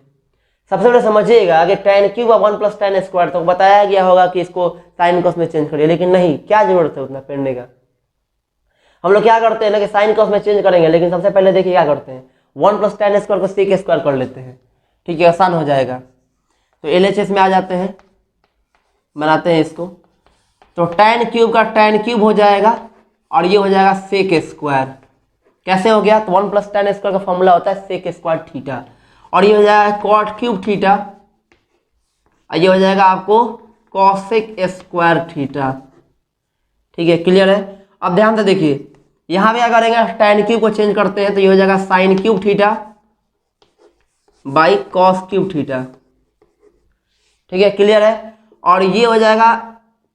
सबसे पहले समझिएगा कि tan क्यूब और 1 प्लस tan स्क्वायर, तो बताया गया होगा कि इसको साइन कॉस में चेंज करिए, लेकिन नहीं, क्या जरूरत है उतना पढ़ने का। हम लोग क्या करते हैं ना कि साइन कॉस में चेंज करेंगे, लेकिन सबसे पहले देखिए क्या करते हैं, 1 प्लस tan स्क्वायर को सेक स्क्वायर कर लेते हैं, ठीक है, आसान हो जाएगा। तो LHS में आ जाते हैं, बनाते हैं इसको। तो tan क्यूब का tan क्यूब हो जाएगा और ये हो जाएगा सेक स्क्वायर। कैसे हो गया, तो 1 प्लस tan स्क्वायर का फॉर्मूला होता है सेक स्क्वायर थीटा, और ये हो जाएगा कॉट क्यूब थीटा, और ये हो जाएगा आपको कॉसेक स्क्वायर थीटा, ठीक है, क्लियर है। अब ध्यान से देखिए, यहां पे क्या करेंगे, tan क्यूब को चेंज करते हैं, तो ये हो जाएगा sine cube theta by cos cube theta, ठीक है, क्लियर है। और ये हो जाएगा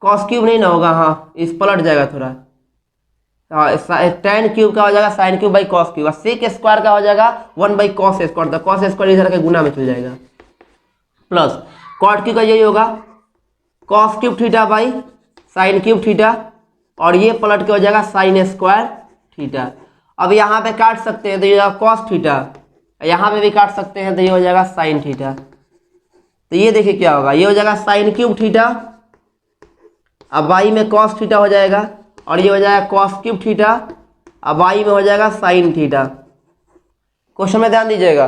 कॉस क्यूब नहीं ना होगा, हाँ इस पलट जाएगा थोड़ा, हाँ tan क्यूब का हो जाएगा sine cube by cos cube, sec square का हो जाएगा 1 by cos square, cos square इधर के गुना में चल जाएगा, प्लस कॉट क्यूब का यही होगा cos cube theta by sine cube theta, और ये पलट के हो जाएगा साइन स्क्वायर थीटा। अब यहाँ पे काट सकते हैं तो ये हो जाएगा कॉस थीटा, यहाँ पे भी काट सकते हैं तो ये हो जाएगा साइन थीटा। तो ये देखिए क्या होगा, ये हो जाएगा साइन क्यूब थीटा, अब बाई में कॉस थीटा हो जाएगा, और ये हो जाएगा कॉस क्यूब थीटा, अब बाई में हो जाएगा साइन थीटा। क्वेश्चन में ध्यान दीजिएगा,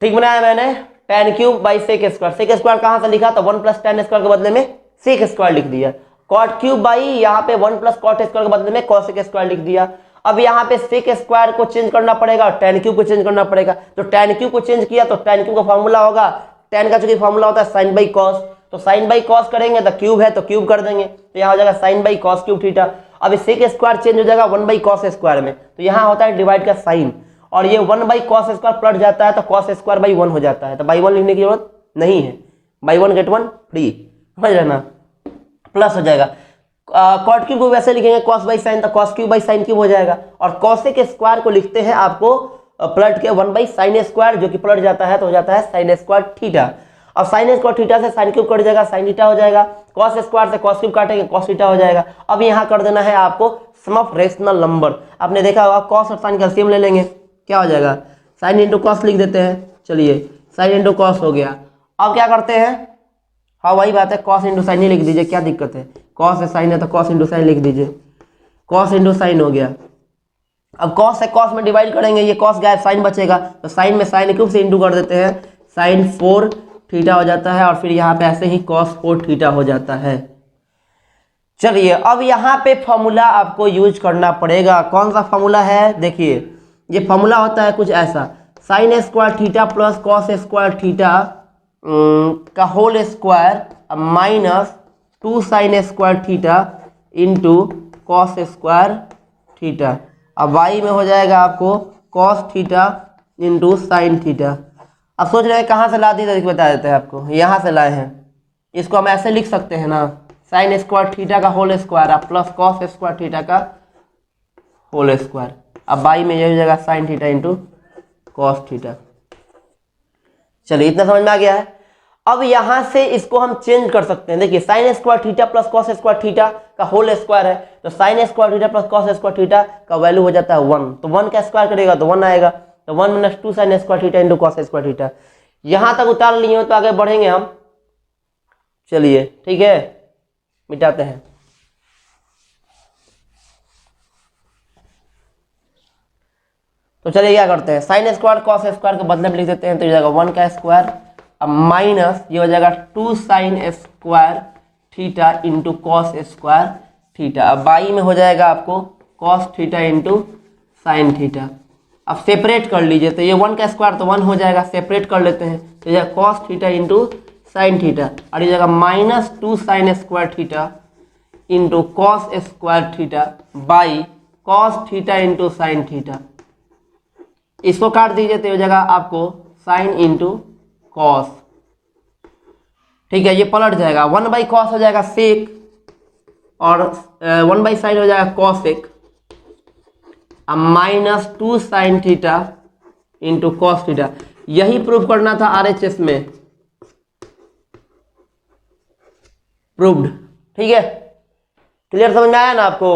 ठीक बनाया मैंने, tan cube by sec square कहाँ से लिखा, तो 1 प्लस tan स्क्वायर के बदले में सेक स्क्वायर लिख दिया, कॉट क्यूब बाई यहाँ पे 1 प्लस कॉट स्क्वायर के बदले में कॉसेक स्क्वायर लिख दिया। अब यहाँ पे सेक स्क्वायर को चेंज करना पड़ेगा और tan क्यूब को चेंज करना पड़ेगा। तो tan क्यूब को चेंज किया तो tan क्यूब का फॉर्मूला होगा, tan का चूंकि फॉर्मूला होता है साइन बाई कॉस, तो साइन बाई कॉस करेंगे तो क्यूब है तो क्यूब कर देंगे, तो यहाँ हो जाएगा sine by cos cube theta. अब इस सेक स्क्वायर चेंज हो जाएगा 1 बाई कॉस स्क्वायर में, तो यहाँ होता है डिवाइड का साइन, और ये 1 बाई कॉस स्क्वायर पलट जाता है तो कॉस स्क्वायर बाई 1 हो जाता है, तो बाई 1 लिखने की जरूरत नहीं है, बाई 1 गेट 1 फ्री, समझ लेना, प्लस हो जाएगा। कॉट क्यूब को वैसे लिखेंगे कॉस बाई साइन, तो cos cube by sine cube हो जाएगा, और कॉसेक स्क्वायर को लिखते हैं आपको पलट के 1 बाई साइन स्क्वायर, जो कि पलट जाता है तो हो जाता है साइन स्क्वायर थीटा। अब साइन स्क्वायर थीटा से साइन क्यूब कट जाएगा, साइन थीटा हो जाएगा, कॉस स्क्वायर से कॉस क्यूब काटेंगे, कॉस थीटा हो जाएगा। अब यहाँ कर देना है आपको सम ऑफ रेशनल नंबर, आपने देखा होगा कॉस और साइन का एलसीएम ले लेंगे, क्या हो जाएगा, साइन इंटू कॉस लिख देते हैं, चलिए साइन इंटू कॉस हो गया। अब क्या करते हैं, हाँ वही बात है, कॉस इंटू साइन ही लिख दीजिए, क्या दिक्कत है, कॉस से साइन है तो कॉस इंटू साइन लिख दीजिए, कॉस इंटू साइन हो गया। अब कॉस से कॉस में डिवाइड करेंगे, ये कॉस गया साइन बचेगा, तो साइन में साइन क्यूब से इंटू कर देते हैं, साइन 4 थीटा हो जाता है, और फिर यहाँ पे ऐसे ही कॉस 4 थीटा हो जाता है। चलिए अब यहाँ पे फॉर्मूला आपको यूज करना पड़ेगा, कौन सा फॉर्मूला है, देखिए ये फॉर्मूला होता है कुछ ऐसा, sine square theta plus cos square theta का whole square minus 2 sine square theta into cos square theta. अब y में हो जाएगा आपको cos theta into sine theta. अब सोच रहे हैं कहाँ से ला दी, तो बता देते हैं आपको, यहाँ से लाए हैं, इसको हम ऐसे लिख सकते हैं ना, साइन स्क्वायर थीटा का whole square plus cos square theta का होल स्क्वायर। अब y में यही हो जाएगा sine theta into cos theta. चलिए इतना समझ में आ गया है। अब यहाँ से इसको हम चेंज कर सकते हैं, देखिए sign square theta plus cos square theta का होल स्क्वायर है, तो sign square theta plus cos square theta का वैल्यू हो जाता है 1, तो 1 का स्क्वायर करेगा तो 1 आएगा, तो 1 minus 2 sine square theta into cos square theta. यहाँ तक उतार लिए हो तो आगे बढ़ेंगे हम, चलिए ठीक है मिटाते हैं। तो चलिए क्या करते हैं, साइन स्क्वायर कॉस स्क्वायर के बदले में लिख देते हैं, तो ये जाएगा 1 का स्क्वायर, अब माइनस ये हो जाएगा 2 sine square theta into cos square theta. अब बाई में हो जाएगा आपको cos theta into sine theta. अब सेपरेट कर लीजिए, तो ये 1 का स्क्वायर तो 1 हो जाएगा, सेपरेट कर लेते हैं, तो ये cos theta into sine theta, और ये जाएगा minus 2 sine square theta into cos square theta by cos theta into sine theta. इसको काट दीजिए तो हो जाएगा आपको साइन इंटू कॉस, ठीक है, ये पलट जाएगा, 1 बाई कॉस हो जाएगा सेक, और 1 बाई साइन हो जाएगा कॉसेक, अब minus 2 sine theta into cos theta. यही प्रूव करना था RHS में, प्रूव्ड, ठीक है, क्लियर समझ में आया ना आपको।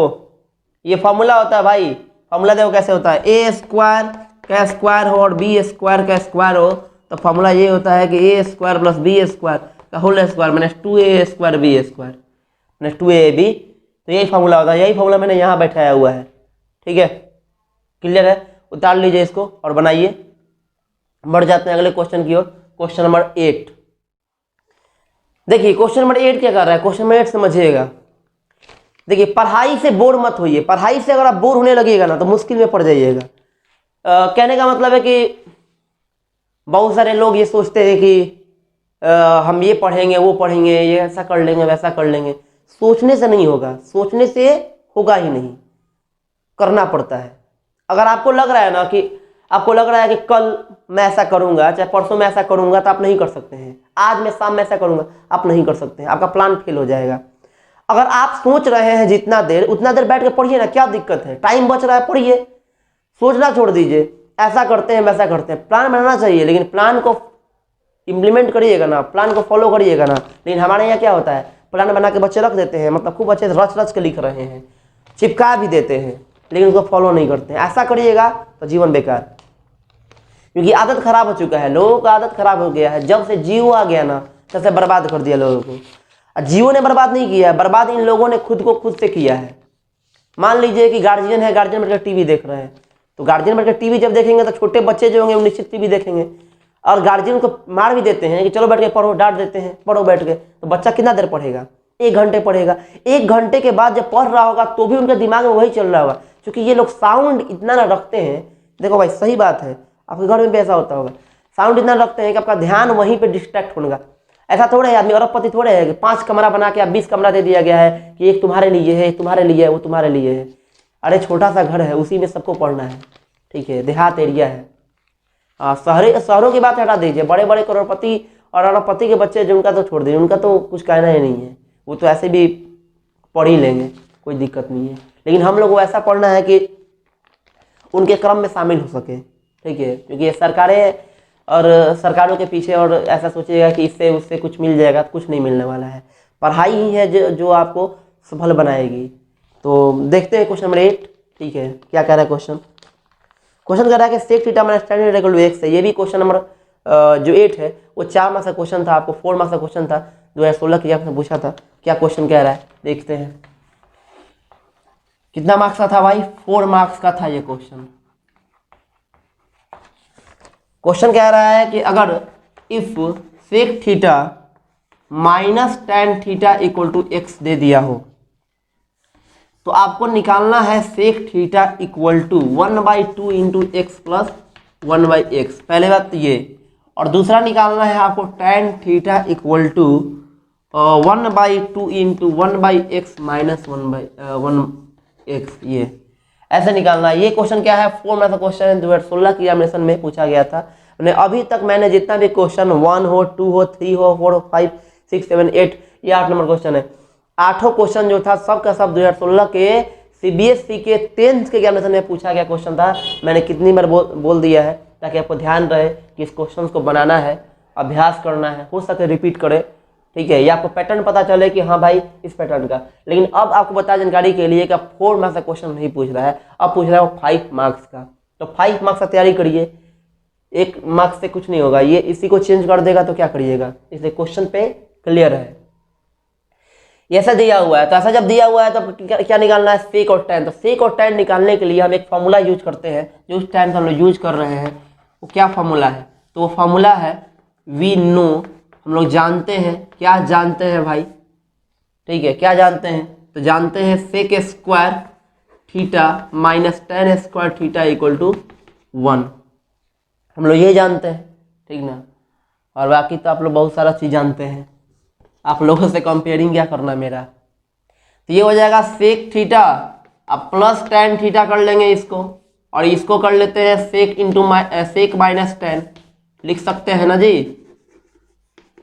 ये फॉर्मूला होता है भाई, फॉर्मूला देखो कैसे होता है, ए स्क्वायर का स्क्वायर हो और बी स्क्वायर का स्क्वायर हो, तो फॉर्मूला ये होता है कि A square plus B square का whole square minus 2a square B square minus 2ab, तो यही फॉर्मूला होता है, यही फॉर्मूला मैंने यहाँ बैठाया हुआ है, ठीक है, क्लियर है। उतार लीजिए इसको और बनाइए, बढ़ जाते हैं अगले क्वेश्चन की ओर, क्वेश्चन नंबर 8। देखिए क्वेश्चन नंबर 8 क्या कर रहा है, क्वेश्चन नंबर 8 समझिएगा। देखिए पढ़ाई से बोर मत होइए, पढ़ाई से अगर आप बोर होने लगेगा ना तो मुश्किल में पड़ जाइएगा। कहने का मतलब है कि बहुत सारे लोग ये सोचते हैं कि हम ये पढ़ेंगे वो पढ़ेंगे, ये ऐसा कर लेंगे वैसा कर लेंगे, सोचने से नहीं होगा, सोचने से होगा ही नहीं, करना पड़ता है। अगर आपको लग रहा है ना कि आपको लग रहा है कि कल मैं ऐसा करूंगा, चाहे परसों मैं ऐसा करूंगा, तो आप नहीं कर सकते हैं। आज मैं शाम में ऐसा करूंगा, आप नहीं कर सकते हैं, आपका प्लान फेल हो जाएगा। अगर आप सोच रहे हैं जितना देर, उतना देर बैठ के पढ़िए ना, क्या दिक्कत है, टाइम बच रहा है पढ़िए, सोचना छोड़ दीजिए, ऐसा करते हैं वैसा करते हैं। प्लान बनाना चाहिए, लेकिन प्लान को इम्प्लीमेंट करिएगा ना, प्लान को फॉलो करिएगा ना। लेकिन हमारे यहाँ क्या होता है, प्लान बना के बच्चे रख देते हैं, मतलब खूब अच्छे से रच रच के लिख रहे हैं, चिपका भी देते हैं, लेकिन उसको फॉलो नहीं करते हैं। ऐसा करिएगा तो जीवन बेकार, क्योंकि आदत खराब हो चुका है, लोगों का आदत खराब हो गया है। जब से जियो आ गया ना, तब से बर्बाद कर दिया लोगों को। जियो ने बर्बाद नहीं किया है, बर्बाद इन लोगों ने खुद को खुद से किया है। मान लीजिए कि गार्जियन है, गार्जियन बैठकर टीवी देख रहे हैं, तो गार्जियन बैठकर टीवी जब देखेंगे तो छोटे बच्चे जो होंगे वो निश्चित टीवी देखेंगे, और गार्जियन को मार भी देते हैं कि चलो बैठ के पढ़ो, डांट देते हैं पढ़ो बैठ के, तो बच्चा कितना देर पढ़ेगा, 1 घंटे पढ़ेगा। 1 घंटे के बाद जब पढ़ रहा होगा तो भी उनके दिमाग में वही चल रहा होगा, क्योंकि ये लोग साउंड इतना ना रखते हैं। देखो भाई सही बात है, आपके घर में भी ऐसा होता होगा, साउंड इतना रखते हैं कि आपका ध्यान वहीं पर डिस्ट्रैक्ट होगा। ऐसा थोड़े है, आदमी अरबपति थोड़े है कि 5 कमरा बना के 20 कमरा दे दिया गया है कि एक तुम्हारे लिए है, एक तुम्हारे लिए है, वो तुम्हारे लिए है। अरे छोटा सा घर है, उसी में सबको पढ़ना है, ठीक है, देहात एरिया है। शहरों की बात हटा दीजिए, बड़े बड़े करोड़पति और अरबपति के बच्चे जो, उनका तो छोड़ दीजिए, उनका तो कुछ कहना ही नहीं है, वो तो ऐसे भी पढ़ ही लेंगे, कोई दिक्कत नहीं है। लेकिन हम लोग को ऐसा पढ़ना है कि उनके क्रम में शामिल हो सके, ठीक है, क्योंकि ये सरकारें और सरकारों के पीछे और ऐसा सोचिएगा कि इससे उससे कुछ मिल जाएगा, तो कुछ नहीं मिलने वाला है। पढ़ाई ही है जो आपको सफल बनाएगी। तो देखते हैं क्वेश्चन नंबर 8, ठीक है, क्या कह रहा है क्वेश्चन। क्वेश्चन कह रहा है कि sec theta minus tan theta equal to x है। ये भी क्वेश्चन नंबर जो 8 है वो 4 मार्क्स का क्वेश्चन था, आपको 4 मार्क्स का क्वेश्चन था, 2016 की आपने पूछा था। क्या क्वेश्चन कह रहा है देखते हैं। कितना मार्क्स का था भाई? 4 मार्क्स का था ये क्वेश्चन। क्वेश्चन कह रहा है कि अगर if sec theta minus tan theta equal to x दे दिया हो तो आपको निकालना है sec theta equal to 1/2 into x plus 1/x। पहले बात ये, और दूसरा निकालना है आपको tan theta equal to 1/2 into 1/x minus 1/x। ये ऐसे निकालना है। ये क्वेश्चन क्या है? 4 में क्वेश्चन है, 2016 की एग्जामिनेशन में पूछा गया था। अभी तक मैंने जितना भी क्वेश्चन 1 हो, 2 हो, 3 हो, 4 हो, 5, 6, 7, 8, ये 8 नंबर क्वेश्चन है। 8 क्वेश्चन जो था सबका सब 2016 के CBSE के 10th के एग्जामिनेशन में पूछा गया क्वेश्चन था। मैंने कितनी बार बोल दिया है ताकि आपको ध्यान रहे कि इस क्वेश्चन को बनाना है, अभ्यास करना है, हो सके रिपीट करें, ठीक है, या आपको पैटर्न पता चले कि हाँ भाई इस पैटर्न का। लेकिन अब आपको बता जानकारी के लिए कि 4 मार्क्स का क्वेश्चन नहीं पूछ रहा है, अब पूछ रहा है 5 मार्क्स का। तो 5 मार्क्स का तैयारी करिए, 1 मार्क्स से कुछ नहीं होगा, ये इसी को चेंज कर देगा तो क्या करिएगा। इसलिए क्वेश्चन पे क्लियर है। ऐसा दिया हुआ है, तो ऐसा जब दिया हुआ है तो क्या निकालना है? सेक और tan। तो सेक और tan निकालने के लिए हम एक फॉर्मूला यूज करते हैं, जो उस टाइम हम लोग यूज कर रहे हैं। वो क्या फॉर्मूला है? तो वो फॉर्मूला है वी नो, हम लोग जानते हैं। क्या जानते हैं भाई? ठीक है, क्या जानते हैं? तो जानते हैं sec square theta minus tan square theta equal to 1। हम लोग ये जानते हैं, ठीक ना। और बाकी तो आप लोग बहुत सारा चीज़ जानते हैं, आप लोगों से कंपेयरिंग क्या करना मेरा। तो ये हो जाएगा सेक थीटा, अब प्लस tan थीटा कर लेंगे इसको, और इसको कर लेते हैं सेक इंटू सेक माइनस tan, लिख सकते हैं ना जी,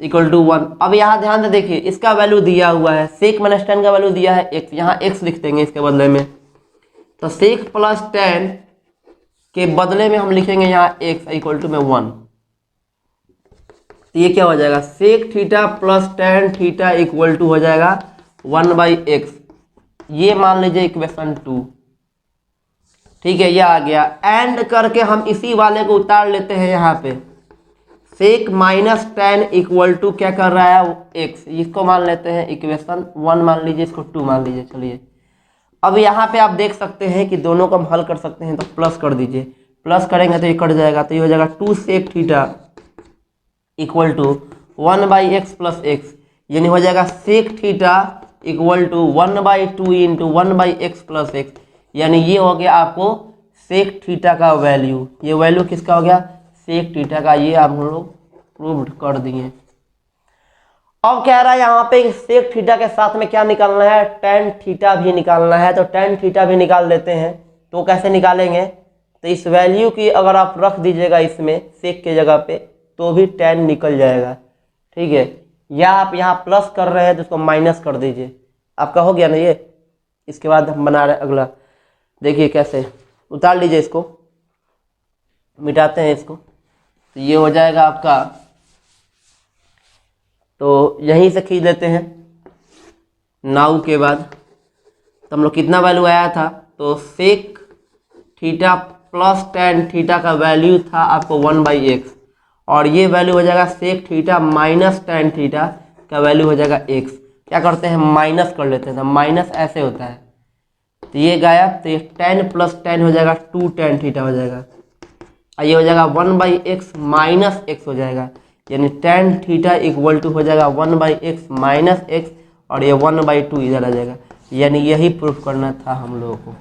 इक्वल टू 1। अब यहाँ ध्यान से देखिए, इसका वैल्यू दिया हुआ है, सेक माइनस tan का वैल्यू दिया है x, यहाँ x लिख देंगे इसके बदले में। तो सेक प्लस tan के बदले में हम लिखेंगे यहाँ x इक्वल टू में 1। तो ये क्या हो जाएगा? Sec theta plus tan theta equal to हो जाएगा 1/x। ये मान लीजिए इक्वेशन 2, ठीक है, ये आ गया। एंड करके हम इसी वाले को उतार लेते हैं यहाँ पे, sec minus tan equal to क्या कर रहा है? x। इसको मान लेते हैं इक्वेशन 1 मान लीजिए, इसको 2 मान लीजिए। चलिए अब यहाँ पे आप देख सकते हैं कि दोनों को हम हल कर सकते हैं, तो प्लस कर दीजिए। प्लस करेंगे तो ये कट जाएगा, तो ये हो जाएगा 2 sec theta equal to 1/x plus x, यानी हो जाएगा sec theta equal to 1/2 into 1/x plus x। यानी ये हो गया आपको सेक थीटा का वैल्यू। ये वैल्यू किसका हो गया? सेक थीटा का। ये आप लोग प्रूव कर दिए। अब कह रहा है यहाँ पे सेक थीटा के साथ में क्या निकालना है? tan थीटा भी निकालना है। तो tan थीटा भी निकाल लेते हैं। तो कैसे निकालेंगे? तो इस वैल्यू की अगर आप रख दीजिएगा इसमें सेक के जगह पे, तो भी tan निकल जाएगा, ठीक है। या आप यहाँ प्लस कर रहे हैं तो उसको माइनस कर दीजिए, आपका हो गया ना ये। इसके बाद हम बना रहे अगला, देखिए कैसे। उतार लीजिए इसको, मिटाते हैं इसको, तो ये हो जाएगा आपका। तो यहीं से खींच लेते हैं नाउ के बाद। तो हम लोग कितना वैल्यू आया था? तो sec theta plus tan theta का वैल्यू था आपको 1/x, और ये वैल्यू हो जाएगा sec theta minus tan theta का वैल्यू हो जाएगा x। क्या करते हैं? माइनस कर लेते हैं। तो माइनस ऐसे होता है, तो ये गायब, तो ये tan प्लस tan हो जाएगा 2 tan थीटा हो जाएगा, और ये हो जाएगा 1/x माइनस x हो जाएगा। यानी tan थीटा इक्वल टू हो जाएगा 1/x माइनस x, और ये 1/2 इधर आ जाएगा। यानी यही प्रूफ करना था हम लोगों को।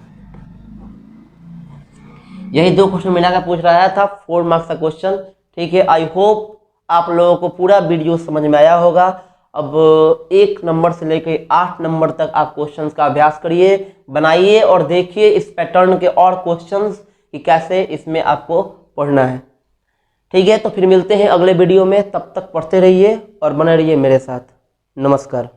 यही 2 क्वेश्चन मिला कर पूछ रहा था, 4 मार्क्स का क्वेश्चन, ठीक है। आई होप आप लोगों को पूरा वीडियो समझ में आया होगा। अब 1 नंबर से लेकर 8 नंबर तक आप क्वेश्चंस का अभ्यास करिए, बनाइए और देखिए इस पैटर्न के और क्वेश्चंस कि कैसे इसमें आपको पढ़ना है। ठीक है, तो फिर मिलते हैं अगले वीडियो में, तब तक पढ़ते रहिए और बने रहिए मेरे साथ। नमस्कार।